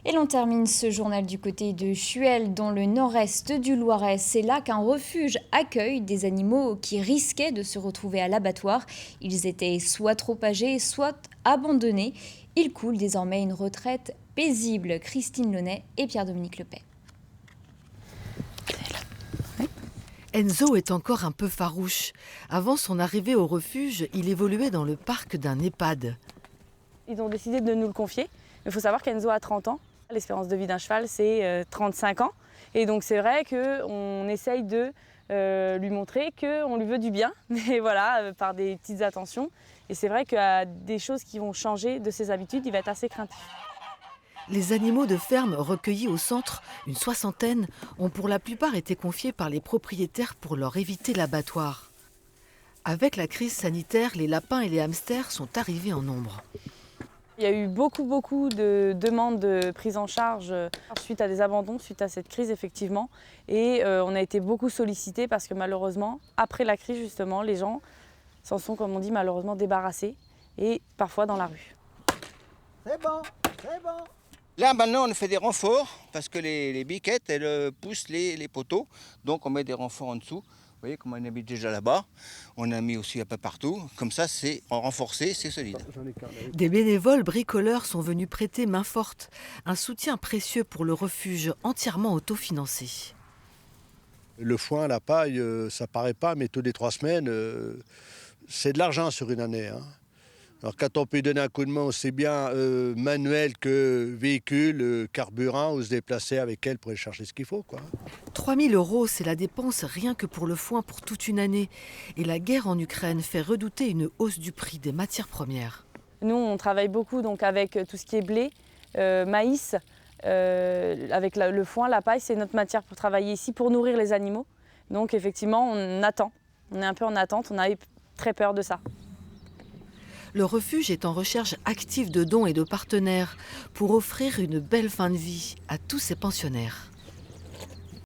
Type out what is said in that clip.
Et l'on termine ce journal du côté de Chuel, dans le nord-est du Loiret. C'est là qu'un refuge accueille des animaux qui risquaient de se retrouver à l'abattoir. Ils étaient soit trop âgés, soit abandonnés. Ils coulent désormais une retraite paisible. Christine Launay et Pierre-Dominique Lepay. Enzo est encore un peu farouche. Avant son arrivée au refuge, il évoluait dans le parc d'un EHPAD. Ils ont décidé de nous le confier. Il faut savoir qu'Enzo a 30 ans. L'espérance de vie d'un cheval, c'est 35 ans. Et donc c'est vrai qu'on essaye de lui montrer qu'on lui veut du bien, mais voilà, par des petites attentions. Et c'est vrai qu'il y a des choses qui vont changer de ses habitudes, il va être assez craintif. Les animaux de ferme recueillis au centre, une soixantaine, ont pour la plupart été confiés par les propriétaires pour leur éviter l'abattoir. Avec la crise sanitaire, les lapins et les hamsters sont arrivés en nombre. Il y a eu beaucoup de demandes de prise en charge suite à des abandons, suite à cette crise effectivement. Et on a été beaucoup sollicités parce que malheureusement, après la crise justement, les gens s'en sont, comme on dit, malheureusement débarrassés et parfois dans la rue. C'est bon, c'est bon. Là maintenant on fait des renforts parce que les biquettes elles poussent les poteaux. Donc on met des renforts en dessous. Vous voyez comme on a mis déjà là-bas, on a mis aussi un peu partout, comme ça c'est renforcé, c'est solide. Des bénévoles bricoleurs sont venus prêter main forte, un soutien précieux pour le refuge entièrement autofinancé. Le foin, la paille, ça paraît pas, mais tous les 3 semaines, c'est de l'argent sur une année. Hein. Alors quand on peut donner un coup de main aussi bien manuel que véhicule, carburant, ou se déplacer avec elle pour aller chercher ce qu'il faut, quoi. 3 000 €, c'est la dépense rien que pour le foin pour toute une année. Et la guerre en Ukraine fait redouter une hausse du prix des matières premières. Nous, on travaille beaucoup donc, avec tout ce qui est blé, maïs, avec le foin, la paille, c'est notre matière pour travailler ici, pour nourrir les animaux. Donc effectivement, on attend, on est un peu en attente, on a eu très peur de ça. Le refuge est en recherche active de dons et de partenaires pour offrir une belle fin de vie à tous ses pensionnaires.